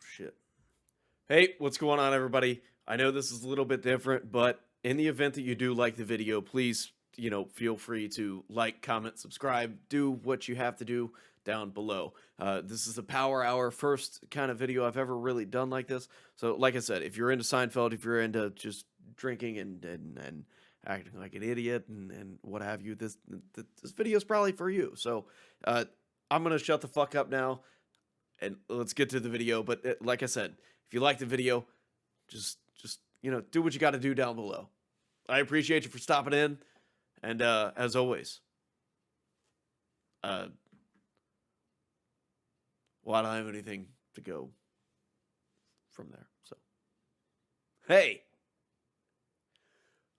Shit. Hey, what's going on, everybody? I know this is a little bit different, but in the event that you do like the video, please, feel free to like, comment, subscribe, do what you have to do down below. This is the Power Hour, first kind of video I've ever really done like this. So, like I said, if you're into Seinfeld, if you're into just drinking and acting like an idiot and what have you, this video is probably for you. So, I'm gonna shut the fuck up now and let's get to the video. But like I said, if you like the video, just do what you got to do down below. I appreciate you for stopping in, and as always, well, I don't have anything to go from there. So, hey,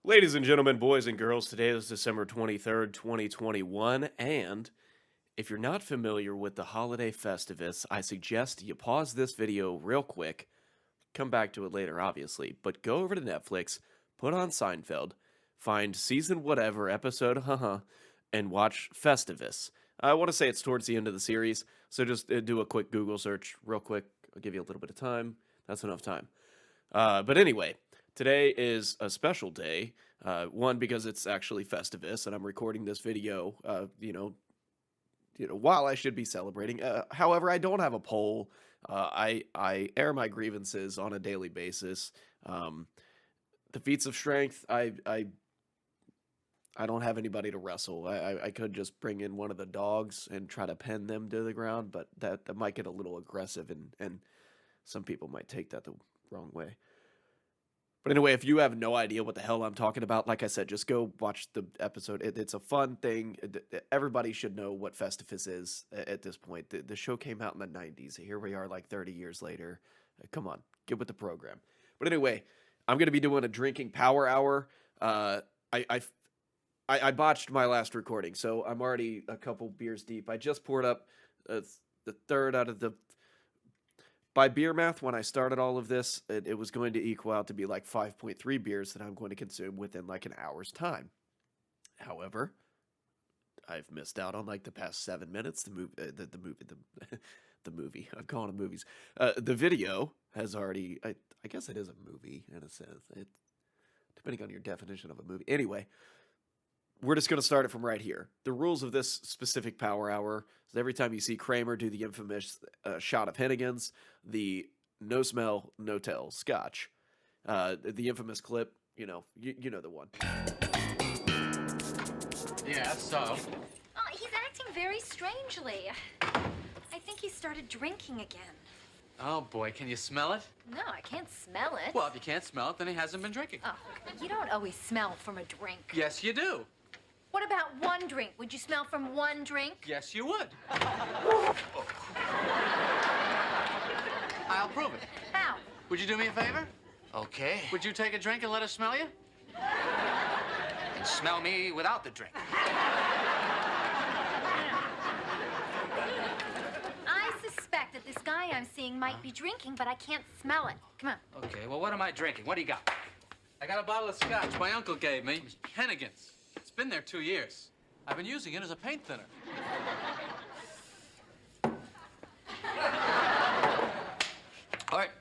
ladies and gentlemen, boys and girls, today is December 23rd, 2021, and if you're not familiar with the holiday Festivus, I suggest you pause this video real quick. Come back to it later, obviously, but go over to Netflix, put on Seinfeld, find season whatever, episode and watch Festivus. I want to say it's towards the end of the series, so just do a quick Google search real quick. I'll give you a little bit of time. That's enough time. But anyway, today is a special day. One, because it's actually Festivus, and I'm recording this video, while I should be celebrating. However, I don't have a poll. I air my grievances on a daily basis. The feats of strength, I don't have anybody to wrestle. I could just bring in one of the dogs and try to pin them to the ground, but that might get a little aggressive, and some people might take that the wrong way. But anyway, if you have no idea what the hell I'm talking about, like I said, just go watch the episode. It's a fun thing. Everybody should know what Festivus is at this point. The show came out in the 90s. Here we are like 30 years later. Come on, get with the program. But anyway, I'm going to be doing a drinking power hour. I botched my last recording, so I'm already a couple beers deep. I just poured up the third out of the... By beer math, when I started all of this, it was going to equal out to be like 5.3 beers that I'm going to consume within like an hour's time. However, I've missed out on like the past 7 minutes. The movie. I'm calling it movies. The video has already. I guess it is a movie in a sense. Depending on your definition of a movie. Anyway, we're just going to start it from right here. The rules of this specific power hour is every time you see Kramer do the infamous shot of Hennigan's, the no smell, no tell scotch. The infamous clip, you know the one. Yeah, so? Oh, he's acting very strangely. I think he started drinking again. Oh, boy, can you smell it? No, I can't smell it. Well, if you can't smell it, then he hasn't been drinking. Oh, you don't always smell from a drink. Yes, you do. What about one drink? Would you smell from one drink? Yes, you would. I'll prove it. How? Would you do me a favor? Okay. Would you take a drink and let us smell you? And smell me without the drink. I suspect that this guy I'm seeing might be drinking, but I can't smell it. Come on. Okay, well, what am I drinking? What do you got? I got a bottle of scotch my uncle gave me. Hennigan's. It's been there 2 years. I've been using it as a paint thinner. All right.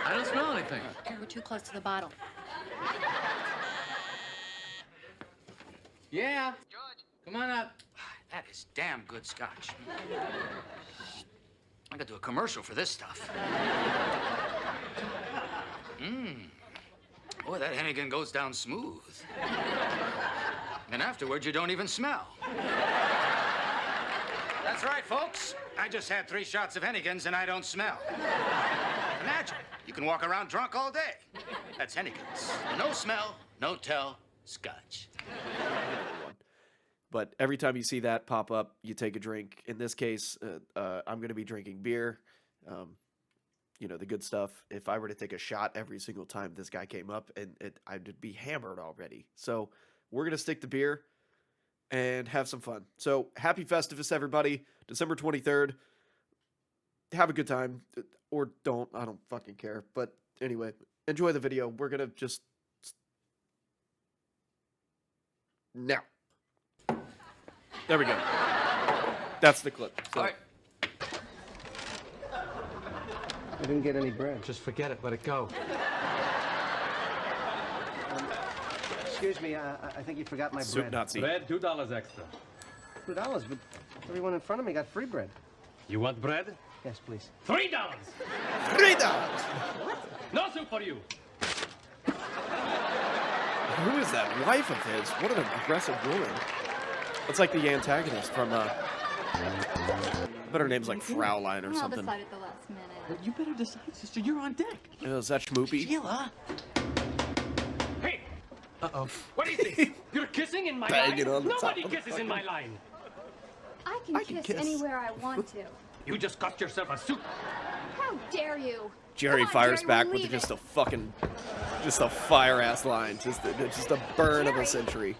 I don't smell anything. We're too close to the bottle. Yeah. George. Come on up. That is damn good scotch. I could do a commercial for this stuff. Boy, that Hennigan goes down smooth. And afterwards, you don't even smell. That's right, folks. I just had 3 shots of Hennigan's and I don't smell. Imagine, you can walk around drunk all day. That's Hennigan's. No smell, no tell, scotch. But every time you see that pop up, you take a drink. In this case, I'm going to be drinking beer. The good stuff. If I were to take a shot every single time this guy came up, I'd be hammered already. So we're going to stick to beer and have some fun. So happy Festivus, everybody. December 23rd. Have a good time. Or don't. I don't fucking care. But anyway, enjoy the video. We're going to just... Now. There we go. That's the clip. So. All right. I didn't get any bread. Just forget it. Let it go. Excuse me, I think you forgot my Soup bread. Nazi. Bread, $2 extra. $2, but everyone in front of me got free bread. You want bread? Yes, please. $3. $3. No soup for you. Who is that wife of his? What an aggressive woman. It's like the antagonist from, I bet her name's like Fraulein or I'll something. decide at the last minute. You better decide, sister. You're on deck. Is that Schmoopy? Sheila. Hey, Uh-oh. what is this? You're kissing in my Banging line? on the Nobody top of kisses in my line. I can can kiss kiss. anywhere I want to. You just got yourself a soup. How dare you? Jerry Come on, fires Jerry, back we'll with leave just it. a fucking, just a fire ass line, just a burn of a Jerry. century.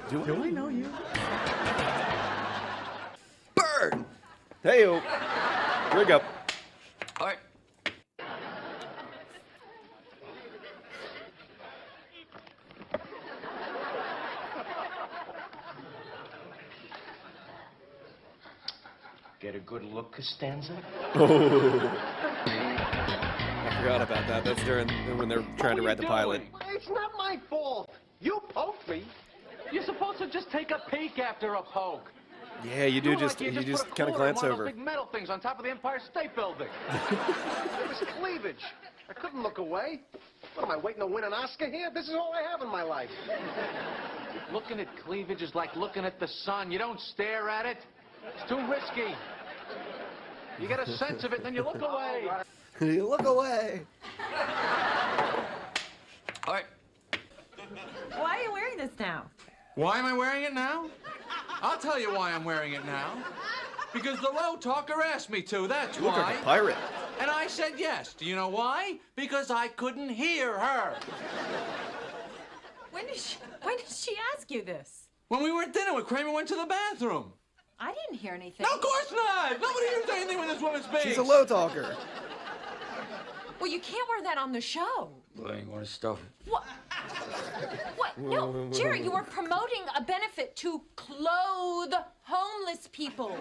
Do I know you? Burn! Hey-o. Rig up. All right. Get a good look, Costanza? Oh. I forgot about that. That's during when they're trying to write the pilot. It's not my fault. You poked me. You're supposed to just take a peek after a poke. Yeah, you do just kind of glance over. Big metal things on top of the Empire State Building. It was cleavage. I couldn't look away. What am I waiting to win an Oscar here? This is all I have in my life. Looking at cleavage is like looking at the sun. You don't stare at it. It's too risky. You get a sense of it, then you look away. You look away. All right. Why are you wearing this now? Why am I wearing it now? I'll tell you why I'm wearing it now. Because the low talker asked me to, that's You look why. like a pirate. And I said yes. Do you know why? Because I couldn't hear her. When did she ask you this? When we were at dinner when Kramer went to the bathroom. I didn't hear anything. No, of course not! Nobody hears anything when this woman speaks. She's a low talker. Well, you can't wear that on the show. Well, you want to stuff it? What? What? No, Jerry, you are promoting a benefit to clothe homeless people.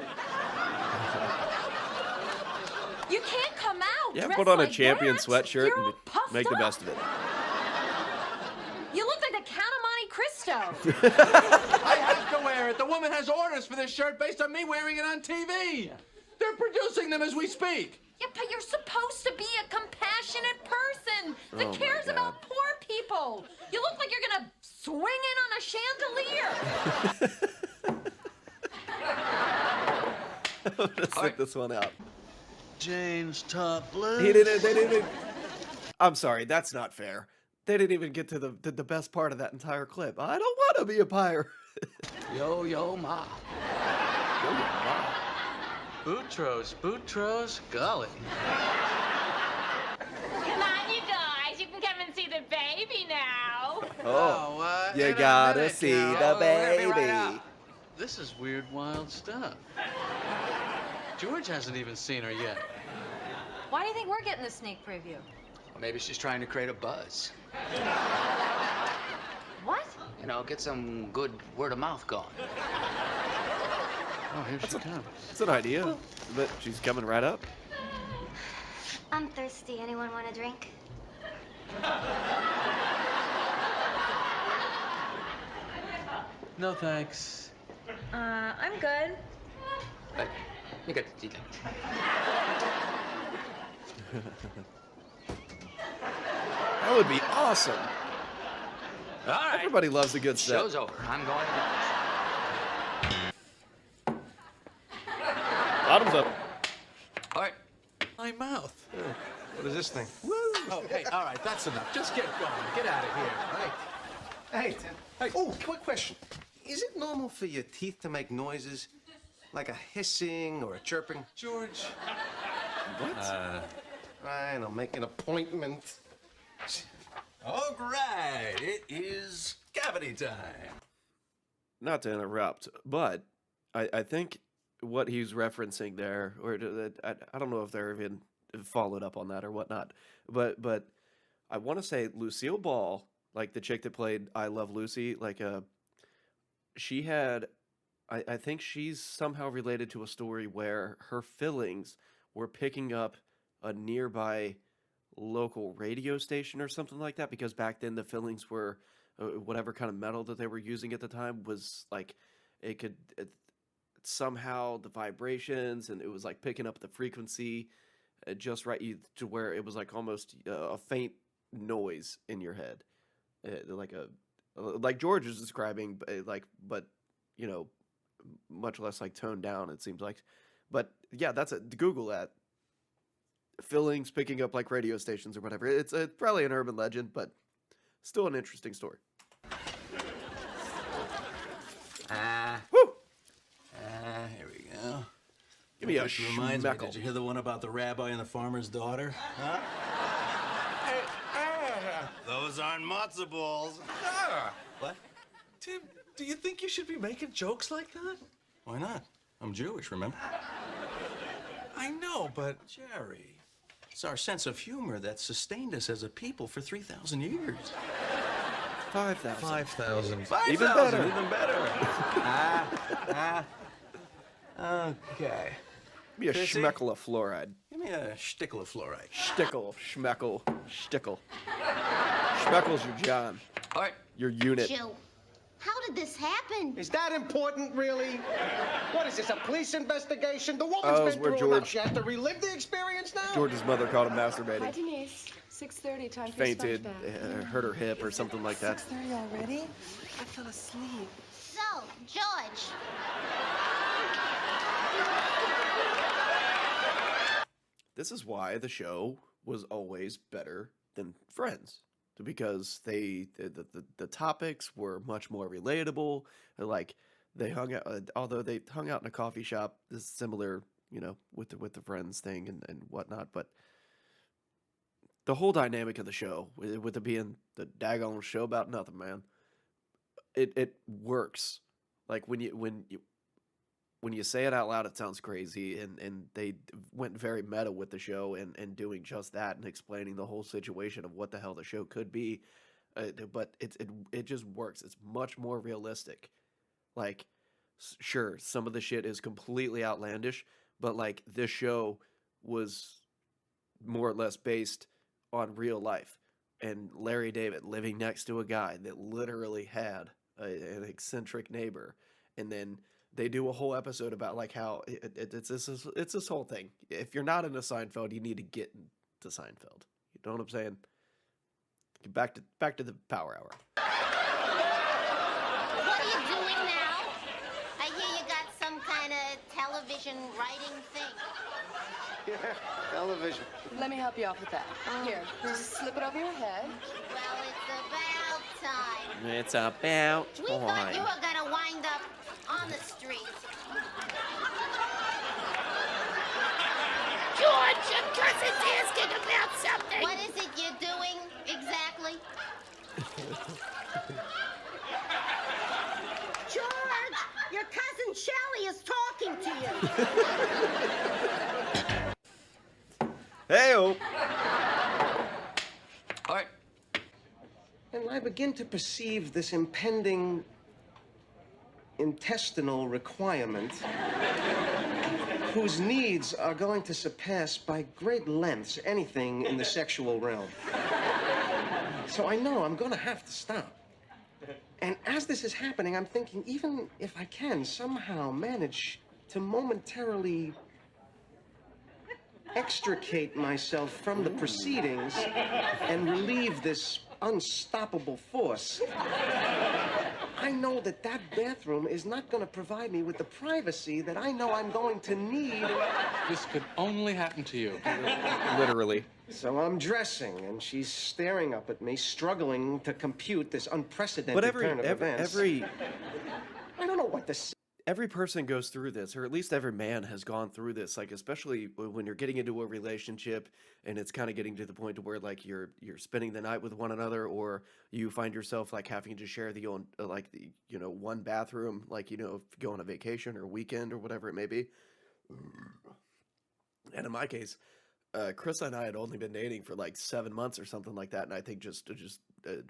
You can't come out. Yeah, dressed put on a like champion that. sweatshirt You're and all puffed make the up. best of it. You look like the Count of Monte Cristo. I have to wear it. The woman has orders for this shirt based on me wearing it on TV. They're producing them as we speak. Yeah, but you're supposed to be a compassionate person that Oh, my cares God. about poor people. You look like you're gonna swing in on a chandelier. I'm gonna stick this one out. Jane's topless. They didn't. I'm sorry, that's not fair. They didn't even get to the best part of that entire clip. I don't want to be a pirate. Yo, yo, ma. Boutros, golly. Come on, you guys. You can come and see the baby now. Oh, you gotta see the baby. This is weird, wild stuff. George hasn't even seen her yet. Why do you think we're getting the sneak preview? Maybe she's trying to create a buzz. What? You know, get some good word of mouth going. Oh, here she comes. It's an idea, but she's coming right up. I'm thirsty. Anyone want a drink? No, thanks. I'm good. Hey, you get the tea. That would be awesome. All right. Everybody loves a good set. Show's over. I'm going to Bottoms up. All right. My mouth. What is this thing? Oh, hey, all right, that's enough. Just get going. Get out of here, all right? Hey, hey. Oh, quick question. Is it normal for your teeth to make noises like a hissing or a chirping? George. What? Fine, I'll make an appointment. All right, it is cavity time. Not to interrupt, but I think what he's referencing there, or I don't know if they're even followed up on that or whatnot, but I want to say Lucille Ball, like the chick that played I Love Lucy, like she had, I think she's somehow related to a story where her fillings were picking up a nearby local radio station or something like that, because back then the fillings were whatever kind of metal that they were using at the time was like somehow the vibrations, and it was like picking up the frequency just right to where it was like almost a faint noise in your head, like a like George is describing, but you know, much less like toned down. It seems like, but yeah, that's a Google that fillings picking up like radio stations or whatever. It's probably an urban legend, but still an interesting story. Woo! Here we go. Give me a Which reminds me, schmeckle. did you hear the one about the rabbi and the farmer's daughter? Huh? Those aren't matzo balls. What? Tim, do you think you should be making jokes like that? Why not? I'm Jewish, remember? I know, but Jerry, it's our sense of humor that sustained us as a people for 3,000 years. 5,000. 5,000. 5,000, Even better. Even better. Okay. Give me a Chrissy? schmeckle of fluoride. Give me a shtickle of fluoride. Stickle, schmeckle, stickle. Schmeckle's your John. All right. Your unit. Joe, how did this happen? is that important, really? What is this, a police investigation? The woman's Oh, it's been where through enough. George- She has to relive the experience now? George's mother called him Hi, masturbating. Denise. 6:30, time for Fainted, SpongeBob. hurt her hip or something like that. 6:30 already? I fell asleep. So, George, This is why the show was always better than Friends, because the topics were much more relatable. Like they hung out, although they hung out in a coffee shop. This is similar, you know, with the Friends thing and whatnot. But the whole dynamic of the show, with it being the daggone show about nothing, man, it works. Like when you say it out loud, it sounds crazy, and they went very meta with the show and doing just that and explaining the whole situation of what the hell the show could be, but it just works. It's much more realistic. Like, sure, some of the shit is completely outlandish, but like this show was more or less based on real life, and Larry David living next to a guy that literally had an eccentric neighbor, and then they do a whole episode about like how it's this whole thing. If you're not into Seinfeld, you need to get into Seinfeld. You know what I'm saying? Back to the Power Hour. what are you doing now? I hear you got some kind of television writing thing. Yeah, television. Let me help you out with that. Here, just slip it over your head. Well, it's about time. It's about We thought you time. were gonna wind up on the street. George, your cousin's asking about something. What is it you're doing exactly? George, your cousin Shelley is talking to you. Hey-o. All right. And I begin to perceive this impending intestinal requirement whose needs are going to surpass by great lengths anything in the sexual realm. So I know I'm going to have to stop. And as this is happening, I'm thinking, even if I can somehow manage to momentarily extricate myself from the proceedings and relieve this unstoppable force, I know that that bathroom is not going to provide me with the privacy that I know I'm going to need. This could only happen to you. Literally. So I'm dressing, and she's staring up at me, struggling to compute this unprecedented But every turn of events. I don't know what to say. every person goes through this, or at least every man has gone through this. Like, especially when you're getting into a relationship and it's kind of getting to the point to where like you're spending the night with one another, or you find yourself like having to share the own like the one bathroom, like if you go on a vacation or weekend or whatever it may be. And in my case, Chris and I had only been dating for like 7 months or something like that, and I think just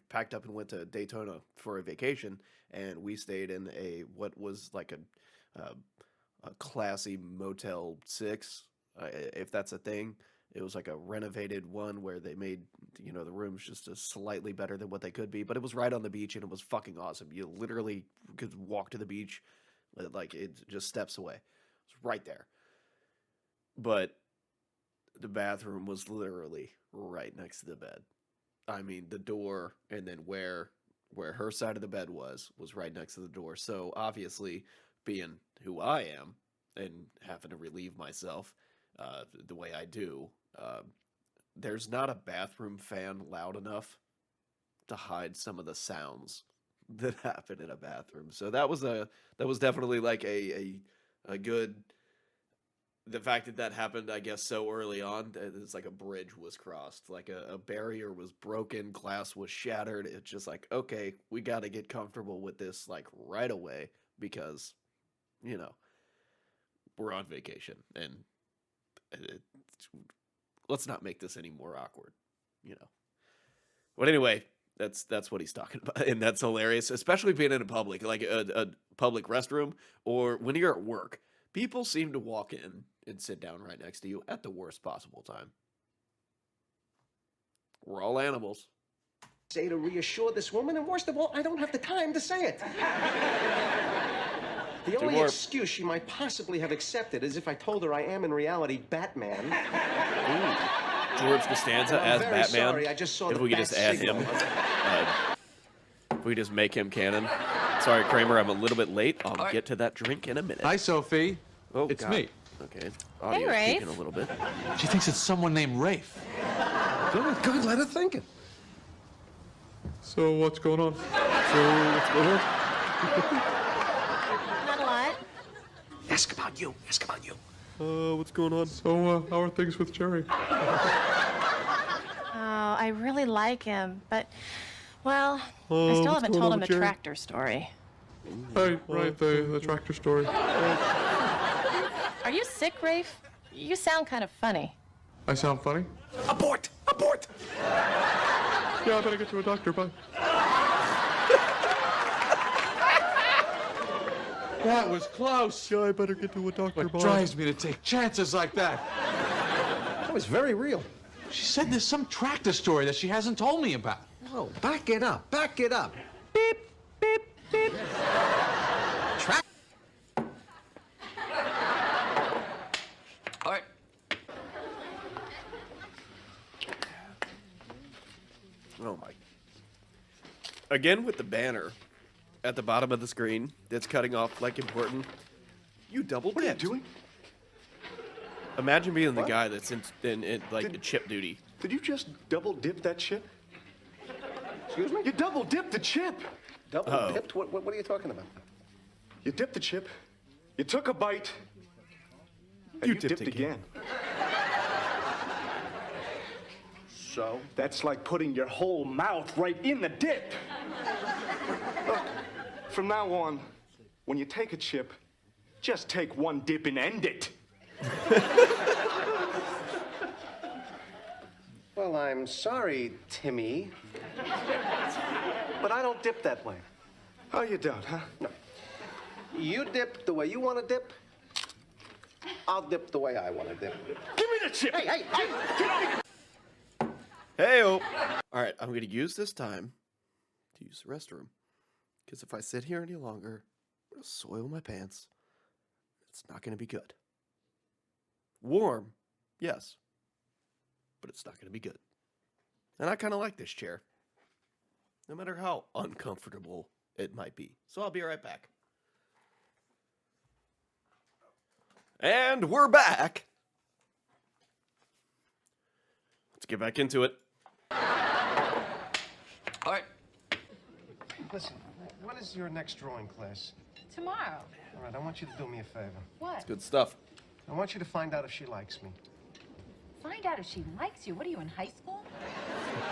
packed up and went to Daytona for a vacation, and we stayed in what was like uh, a classy Motel 6, if that's a thing. It was like a renovated one where they made, the rooms just slightly better than what they could be, but it was right on the beach and it was fucking awesome. You literally could walk to the beach, like it just steps away. It's right there. But the bathroom was literally right next to the bed. I mean, the door and then where her side of the bed was right next to the door. So obviously, being who I am and having to relieve myself the way I do, there's not a bathroom fan loud enough to hide some of the sounds that happen in a bathroom. So that was definitely like a good. The fact that that happened, I guess, so early on, it's like a bridge was crossed, like a barrier was broken, glass was shattered. It's just like, okay, we got to get comfortable with this like right away because, you know, we're on vacation and it, let's not make this any more awkward, you know. But anyway, that's what he's talking about, and that's hilarious, especially being in a public, like a public restroom or when you're at work. People seem to walk in and sit down right next to you at the worst possible time. We're all animals. Say to reassure this woman, and worst of all, I don't have the time to say it. The only excuse she might possibly have accepted is if I told her I am in reality Batman. Ooh. George Costanza as Batman. Sorry, I just saw if we could just add him, if we just make him canon. Sorry, Kramer, I'm a little bit late. I'll get to that drink in a minute. Hi, Sophie. Oh, it's God. me. Okay. Audio Rafe. speaking a little bit. She thinks it's someone named Rafe. Good, let her think it. So what's going on? Not a lot. Ask about you. What's going on? So how are things with Jerry? Oh, I really like him, but, well, I still haven't told him the tractor story. Right, the tractor story. Are you sick, Rafe? You sound kind of funny. I sound funny? Abort! Yeah, I better get to a doctor, bye. That was close. Yeah, I better get to a doctor. What drives me to take chances like that? That was very real. She said there's some tractor story that she hasn't told me about. No, back it up. Beep, beep, beep. All right. Oh my. Again with the banner at the bottom of the screen that's cutting off like important. You double dipped. What are you doing? Imagine being the guy that's in chip duty. Did you just double dip that chip? Excuse me? You double dipped the chip. Double dipped? What are you talking about? You dipped the chip. You took a bite. And You you dipped dipped again. So? That's like putting your whole mouth right in the dip. Look, from now on, when you take a chip, just take one dip and end it. Well, I'm sorry, Timmy. But I don't dip that way. Oh, you don't, huh? No. You dip the way you want to dip. I'll dip the way I want to dip. Give me the chip! Hey! Get off! Hey-o. All right, I'm going to use this time to use the restroom. Because if I sit here any longer, I'm going to soil my pants. It's not going to be good. Warm, yes. But it's not going to be good. And I kind of like this chair. No matter how uncomfortable it might be. So I'll be right back. And we're back. Let's get back into it. All right. Listen, when is your next drawing class? Tomorrow. All right, I want you to do me a favor. What? Good stuff. I want you to find out if she likes me. Find out if she likes you. What are you, in high school?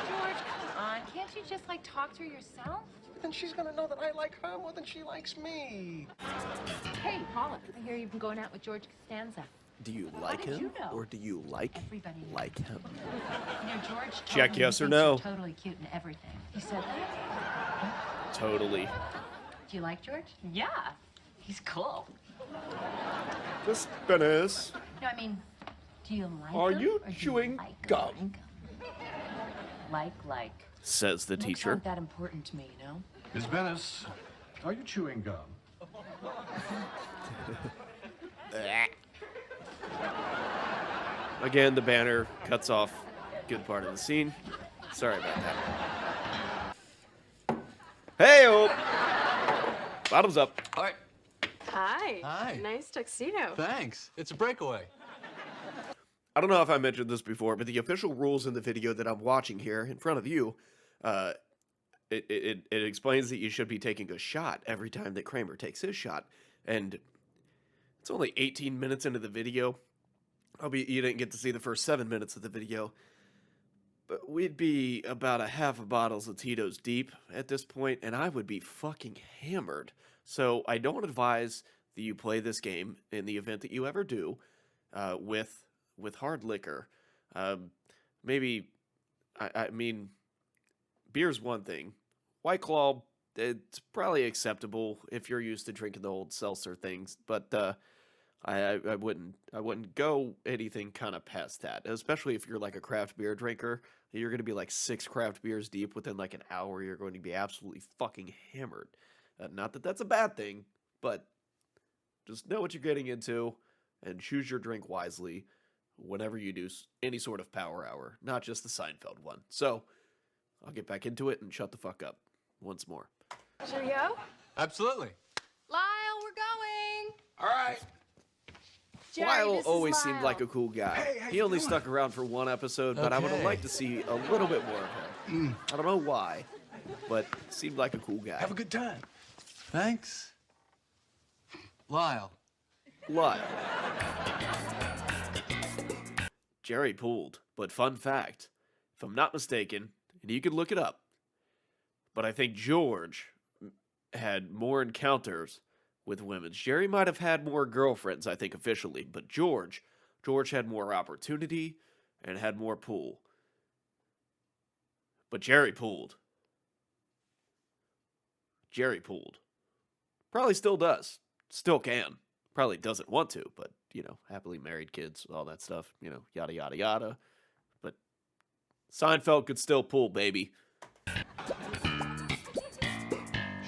George, come on. Can't you just, talk to her yourself? Then she's gonna know that I like her more than she likes me. Hey, Paula, I hear you've been going out with George Costanza. Do you like did him, you know? or do you like him? You know, George told Check me yes he or thinks no. you're totally cute and everything. He said that. Totally. Do you like George? Yeah, he's cool. Miss Bennis, No, I mean, do you like are him, you or do chewing like gum? Like. Says the Looks teacher. aren't that important to me, you know? Miss Venice, are you chewing gum? Again, the banner cuts off good part of the scene. Sorry about that. Hey-o! Bottoms up. All right. Hi. Hi. Nice tuxedo. Thanks. It's a breakaway. I don't know if I mentioned this before, but the official rules in the video that I'm watching here in front of you, it explains that you should be taking a shot every time that Kramer takes his shot. And it's only 18 minutes into the video. You didn't get to see the first 7 minutes of the video. But we'd be about a half a bottle of Tito's deep at this point, and I would be fucking hammered. So I don't advise that you play this game in the event that you ever do with hard liquor. Maybe, I mean, beer's one thing. White Claw, it's probably acceptable if you're used to drinking the old seltzer things, but I wouldn't go anything kind of past that, especially if you're like a craft beer drinker. You're going to be like 6 craft beers deep within like an hour. You're going to be absolutely fucking hammered. Not that that's a bad thing, but just know what you're getting into and choose your drink wisely whenever you do any sort of power hour, not just the Seinfeld one. So I'll get back into it and shut the fuck up once more. Should we go? Absolutely. Lyle, we're going. All right. Jerry, Lyle this is always seemed Lyle. like a cool guy. Hey, how He you only doing? stuck around for one episode, but I would have Okay. liked to see a little bit more of him. I don't know why, but seemed like a cool guy. Have a good time. Thanks. Lyle. Lyle. Jerry pulled, but fun fact, if I'm not mistaken, and you can look it up, but I think George had more encounters with women. Jerry might have had more girlfriends, I think, officially, but George had more opportunity and had more pull. But Jerry pulled. Probably still does. Still can. Probably doesn't want to, but, you know, happily married kids, all that stuff, you know, yada, yada, yada. But Seinfeld could still pull, baby.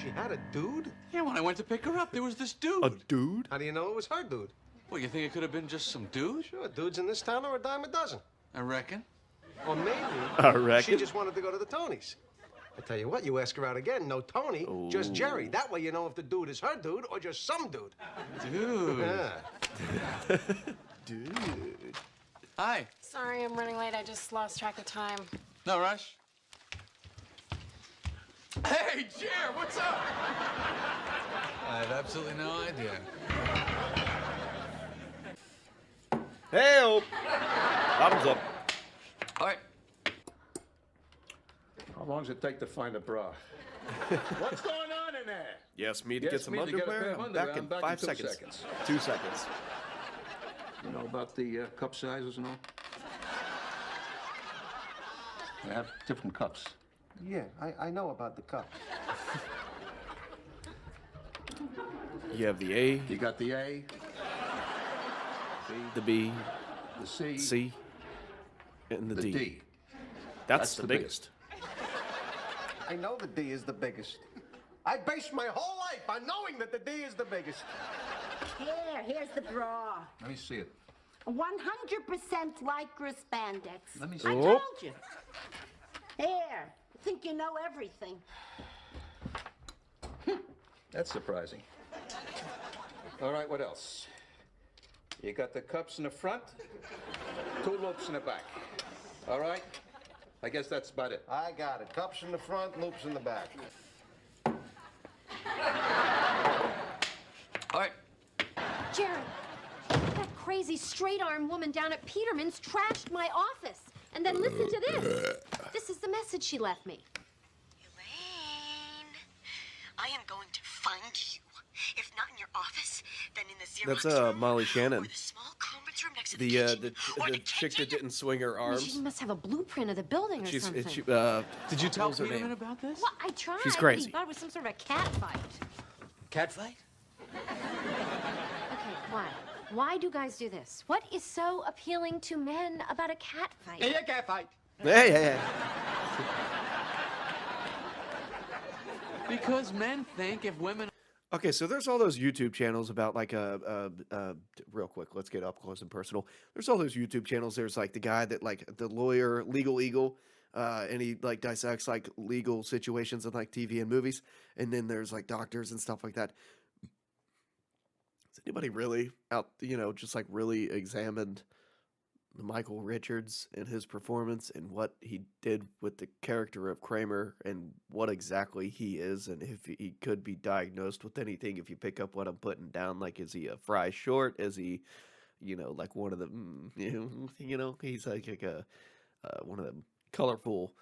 She had a dude? Yeah, when I went to pick her up, there was this dude. A dude? How do you know it was her dude? Well, you think it could have been just some dude? Sure, dudes in this town are a dime a dozen. I reckon. Or maybe I reckon. she just wanted to go to the Tonys. I tell you what, you ask her out again, no Tony, just Jerry. That way you know if the dude is her dude or just some dude. Dude. Yeah. Dude. Hi. Sorry, I'm running late. I just lost track of time. No rush. Hey, Jer, what's up? I have absolutely no idea. Hey-o. Bottoms up. All right. How long does it take to find a bra? What's going on in there? Yes, me to Yes, get some me to get a underwear. pair of I'm back underwear. in I'm back 5 in 2 seconds. seconds. 2 seconds. You know about the cup sizes and all? They have different cups. Yeah, I know about the cup. You have the A, You got the A, the B, the C, C, and the the D. D. That's the biggest. I know the D is the biggest. I based my whole life on knowing that the D is the biggest. Here's the bra. Let me see it. 100% lycra spandex. Let me I see. Oh. told you. Here, think you know everything. That's surprising. All right, what else? You got the cups in the front, 2 loops in the back. All right? I guess that's about it. I got it. Cups in the front, loops in the back. All right. Jerry, that crazy straight-arm woman down at Peterman's trashed my office. And then listen to this. This is the message she left me. Elaine, I am going to find you If not in your office, then in the Xerox That's Molly Shannon. or the small conference room next to The the chick that didn't swing her Well, she arms. must have a blueprint of the building or something. Did you tell what was her Peterman name? about this? Well, I tried. She's but crazy. He thought it was some sort of a cat fight. Cat fight? Okay, why? Why do guys do this? What is so appealing to men about a cat fight? Hey, a cat fight. Hey. Because men think if women... Okay, so there's all those YouTube channels about like real quick, let's get up close and personal. There's all those YouTube channels. There's like the guy that like the lawyer, Legal Eagle, and he like dissects like legal situations in like TV and movies. And then there's like doctors and stuff like that. Has anybody really just like really examined Michael Richards and his performance and what he did with the character of Kramer and what exactly he is and if he could be diagnosed with anything if you pick up what I'm putting down? Like, is he a fry short? Is he, like one of the, he's like a one of them colorful,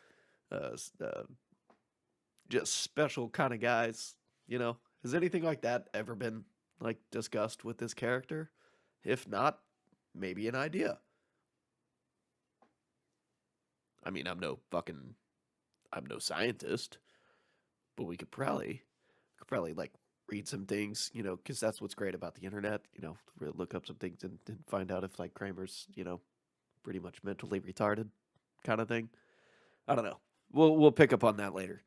just special kind of guys, Has anything like that ever been like discussed with this character? If not, maybe an idea. I mean, I'm no scientist, but we could probably like read some things, because that's what's great about the internet, look up some things and find out if like Kramer's, pretty much mentally retarded kind of thing. I don't know. We'll pick up on that later.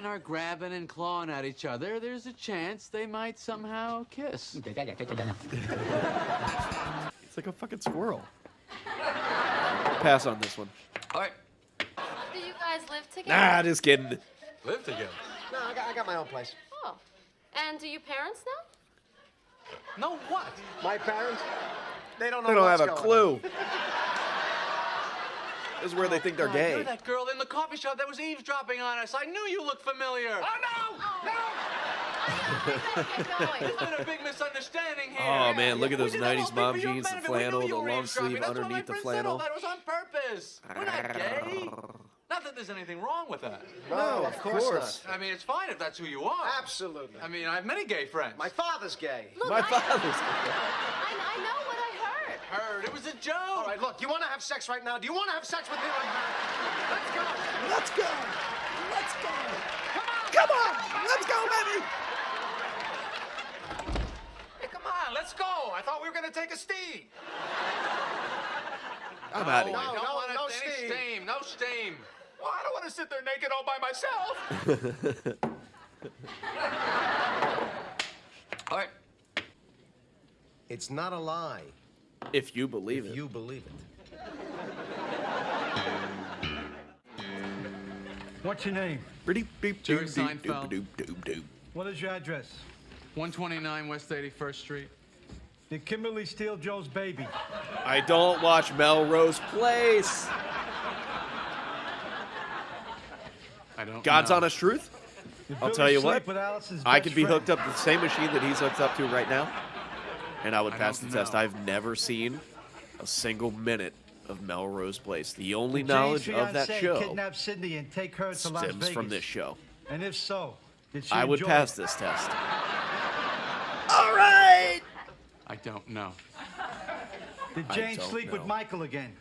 are grabbing and clawing at each other, there's a chance they might somehow kiss. It's like a fucking squirrel. Pass on this one. All right. Do you guys live together? Nah, just kidding. Live together. No, I got my own place. Oh. And do your parents know? No what? My parents? They don't know They don't what's have a going clue. on. This is where they think they're God, gay. You're that girl in the coffee shop that was eavesdropping on us. I knew you looked familiar. Oh, no! There's been a big misunderstanding here. Oh man, look at those We did the 90s whole thing mom for your jeans, the benefit. We knew flannel, you the were long eavesdropping. sleeve That's why my underneath the friend said all flannel. that was on purpose. We're not gay. Not that there's anything wrong with that. No, of course not. I mean, it's fine if that's who you are. Absolutely. I mean, I have many gay friends. My father's gay. Look, My father's I know what I heard. Heard. It was a joke. All right, look, you want to have sex right now? Do you want to have sex with me right now? Let's go. Let's go. Let's go. Come on. Let's go, baby. Hey, come on, let's go. I thought we were going to take a steam. I'm out of here. I don't No, want no any steam. steam. No steam. Well, I don't want to sit there naked all by myself. All right. It's not a lie. If you believe it. You believe it. What's your name? Pretty beep Jerry doop doop Seinfeld. doop doop doop. What is your address? 129 West 81st Street. Did Kimberly steal Joe's baby? I don't watch Melrose Place. I don't God's know. honest truth. Did I'll Billy tell you sleep what. with Alice's I best could be friend? hooked up to the same machine that he's hooked up to right now, and I would I pass the don't test. know. I've never seen a single minute of Melrose Place. The only Did knowledge Jane's of that fiancée show kidnap Sydney and take her to Las stems Vegas? from this show. And if so, did she I would enjoy pass it? this test. All right. I don't know. Did I Jane don't sleep with know. Michael again?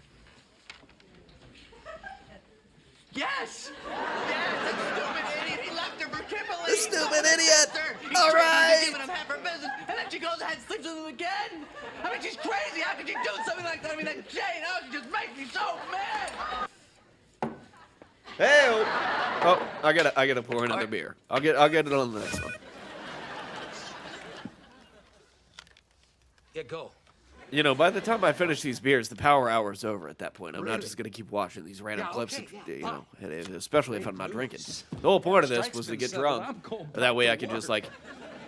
Yes! Yes, that stupid idiot. He left her for Kimberly. The stupid idiot. He's All crazy. right. He's giving him half her business, and then she goes ahead and sleeps with him again. I mean, she's crazy. How could you do something like that? I mean, that Jane, oh, she just makes me so mad. Hey. Oh, I gotta pour another beer. I'll get it on the next one. Yeah, go. You know, by the time I finish these beers, the power hour's over at that point. I'm not just going to keep watching these random clips, and especially if I'm not drinking. The whole point of this was to get drunk. That way I could just, like,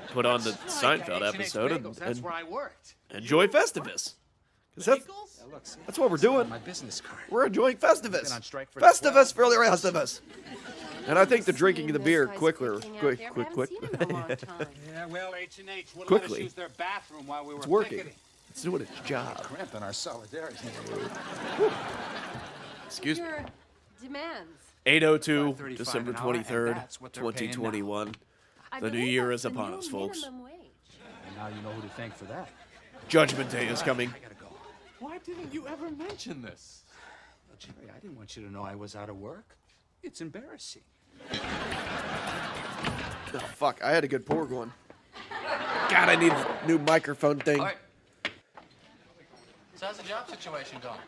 put on the Seinfeld episode and where I worked. enjoy Festivus. 'Cause that's what we're doing. My business card. We're enjoying Festivus. Been on strike for Festivus for the rest of us. And I think the drinking of the beer Those guys quick. freaking out there. We haven't seen him in a long time. Yeah, well, H&H wouldn't let Quickly. us use their bathroom while we were It's working. picketing. It's doing its job. Cramping our solidarity. Excuse me. Your demands. 8:02, 5:35 December an hour, and 23rd, that's what they're paying now. 2021. The new year is upon us, folks. And now you know who to thank for that. Judgment Day is coming. I gotta go. Why didn't you ever mention this? Well, Jerry, I didn't want you to know I was out of work. It's embarrassing. Oh, fuck. I had a good pour going. God, I need a new microphone thing. All right. So how's the job situation going?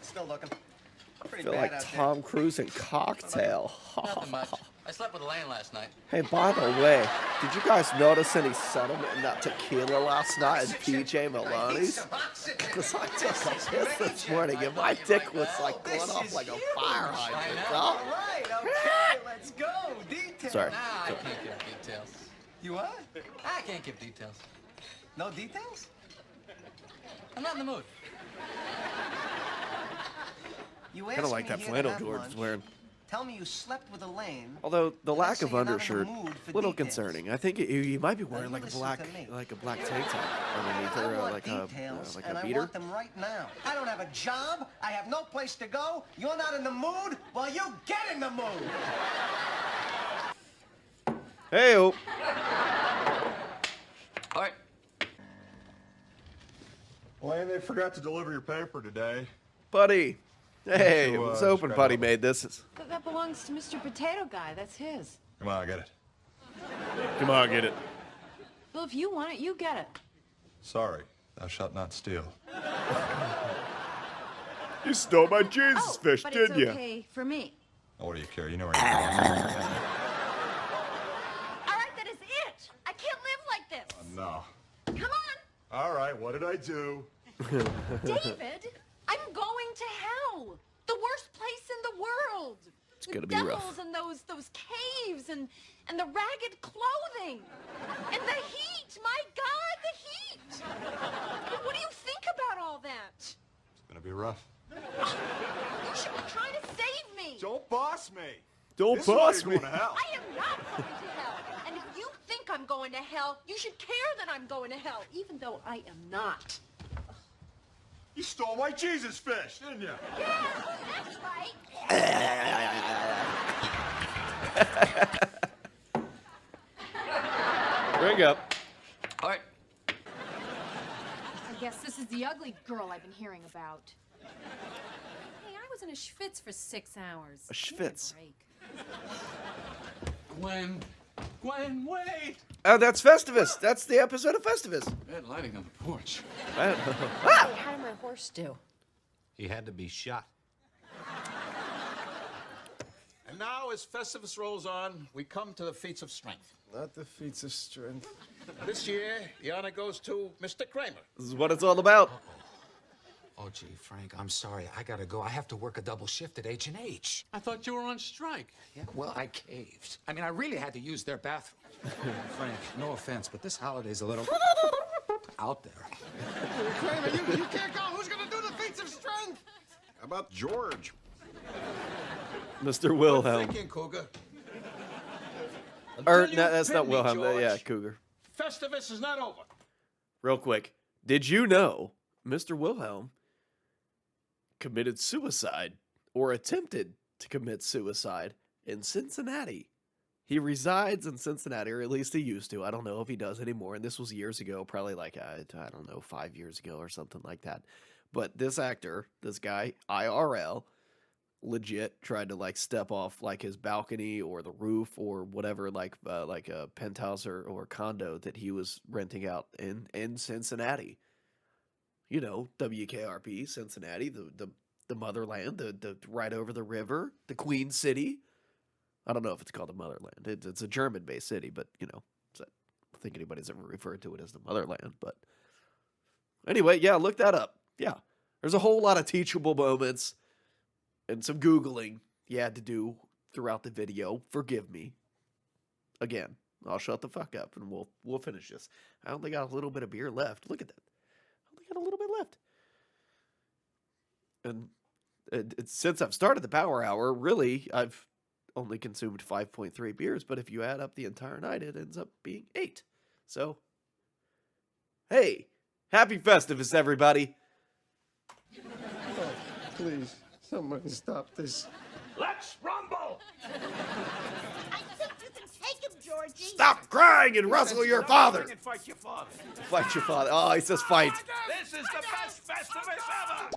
Still looking. I feel like Tom Cruise in Cocktail. Nothing much. I slept with Elaine last night. Hey, by the way, did you guys notice any settlement in that tequila last night at PJ Maloney's? Because I took a piss this morning and my dick was like going off like a fire hydrant. All right, okay, let's go. Details. Sorry. Nah, I can't give details. You what? I can't give details. No details? I'm not in the mood. You Kind of asked like me that here to flannel have George lunch. is wearing. Tell me you slept with Elaine. Although the and lack then of say you're not in the undershirt, mood for little details. concerning. I think he might be wearing like a listen black to me. tank top underneath, I or want like details, a and I beater. want them right now. I don't have a job. I have no place to go. You're not in the mood. Well, you get in the mood. Hey, All right. Elaine, they forgot to deliver your paper today. buddy. Hey, You, it was just open, grab buddy it. made this. That belongs to Mr. Potato Guy. That's his. Come on, get it. Come on, get it. Well, if you want it, you get it. Sorry, thou shalt not steal. You stole my Jesus fish, But didn't it's you? okay for me. Oh, what do you care? You know where you're going. All right, that is it. I can't live like this. No. Come on. All right, what did I do? David, I'm going to hell. The worst place in the world. It's With gonna be devils rough. and those caves and the ragged clothing. And the heat. My God, the heat. What do you think about all that? It's gonna be rough. You should be trying to save me. Don't boss me. Don't This is why boss you're me. going to hell. I am not going to hell. And if you think I'm going to hell, you should care that I'm going to hell, even though I am not. You stole my Jesus fish, didn't you? Yeah, that's right. Ring up. All right. I guess this is the ugly girl I've been hearing about. Hey, I was in a schwitz for 6 hours. A Give me schwitz. break. Gwen, wait. Oh, that's Festivus. That's the episode of Festivus. Bad lighting on the porch. Ah! Hey, how did my horse do? He had to be shot. And now, as Festivus rolls on, we come to the feats of strength. Not the feats of strength. This year, the honor goes to Mr. Kramer. This is what it's all about. Oh, gee, Frank, I'm sorry. I gotta go. I have to work a double shift at H&H. I thought you were on strike. Yeah, well, I caved. I mean, I really had to use their bathroom. Frank, no offense, but this holiday's a little out there. Kramer, you can't go. Who's gonna do the feats of strength? How about George? Mr. Wilhelm. Thinking, Cougar. Or, Until you no, that's pin not me, Wilhelm. George, Yeah, Cougar. Festivus is not over. Real quick. Did you know Mr. Wilhelm committed suicide or attempted to commit suicide in Cincinnati? He resides in Cincinnati, or at least he used to. I don't know if he does anymore. And this was years ago, probably like, I don't know, 5 years ago or something like that. But this actor, this guy, IRL, legit tried to like step off like his balcony or the roof or whatever, like a penthouse or condo that he was renting out in Cincinnati. You know, WKRP, Cincinnati, the motherland, the right over the river, the Queen City. I don't know if it's called the motherland. It's a German-based city, but you know, I don't think anybody's ever referred to it as the motherland. But anyway, yeah, look that up. Yeah, there's a whole lot of teachable moments and some Googling you had to do throughout the video. Forgive me. Again, I'll shut the fuck up and we'll finish this. I only got a little bit of beer left. Look at that. I only got a little bit left. And since I've started the Power Hour, really, I've only consumed 5.3 beers, but if you add up the entire night, it ends up being 8. So, hey, happy Festivus, everybody. Oh, please, somebody stop this. Let's rumble! I think you can take him, George. Stop crying and wrestle your father. And fight your father. Fight your father. Oh, he says fight. This is the best Festivus ever.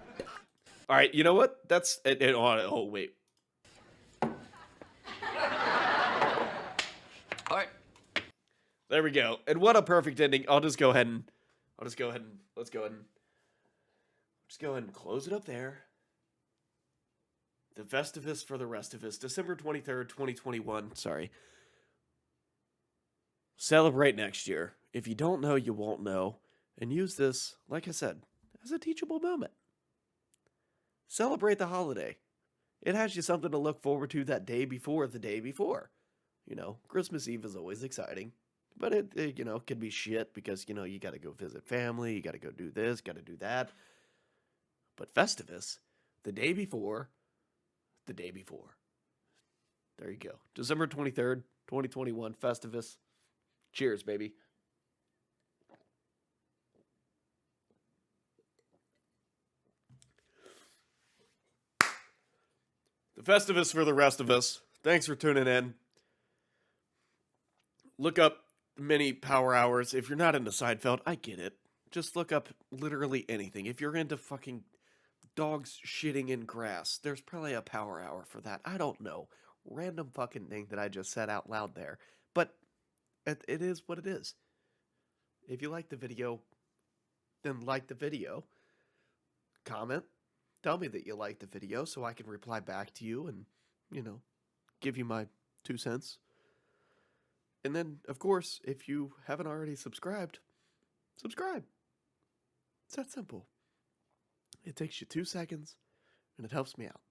All right, you know what? That's it. Oh, wait. All right. There we go. And what a perfect ending. Let's go ahead and close it up there. The Festivus for the rest of us. December 23rd, 2021. Sorry. Celebrate next year. If you don't know, you won't know. And use this, like I said, as a teachable moment. Celebrate the holiday. It has you something to look forward to that day before the day before. You know, Christmas Eve is always exciting. But it you know, can be shit because, you know, you got to go visit family. You got to go do this, got to do that. But Festivus, the day before. There you go. December 23rd, 2021, Festivus. Cheers, baby. The Festivus for the rest of us. Thanks for tuning in. Look up mini power hours. If you're not into Seinfeld, I get it. Just look up literally anything. If you're into fucking dogs shitting in grass, there's probably a power hour for that. I don't know. Random fucking thing that I just said out loud there. But it is what it is. If you like the video, then like the video. Comment. Tell me that you like the video so I can reply back to you and, you know, give you my 2 cents. And then, of course, if you haven't already subscribed, subscribe. It's that simple. It takes you 2 seconds, and it helps me out.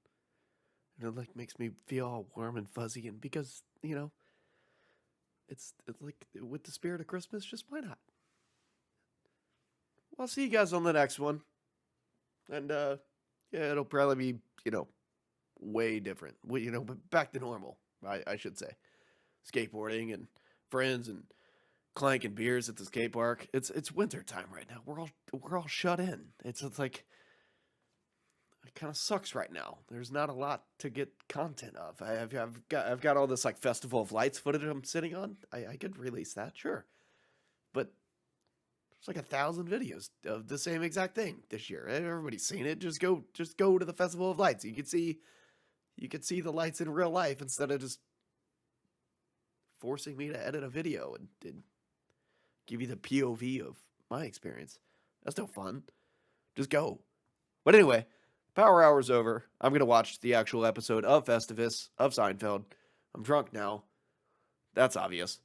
And it, like, makes me feel all warm and fuzzy, and because, you know, it's like, with the spirit of Christmas, just why not? Well, I'll see you guys on the next one. And, yeah, it'll probably be, you know, way different. Well, you know, but back to normal, I should say. Skateboarding and friends and clanking beers at the skate park. It's winter time right now. We're all shut in. It's like it kind of sucks right now. There's not a lot to get content of. I've got all this like Festival of Lights footage I'm sitting on. I could release that, sure, but there's like 1,000 videos of the same exact thing this year. Everybody's seen it. Just go to the Festival of Lights. You could see the lights in real life instead of just forcing me to edit a video and give you the POV of my experience. That's no fun. Just go. But anyway, power hour's over. I'm going to watch the actual episode of Festivus of Seinfeld. I'm drunk now. That's obvious.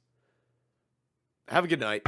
Have a good night.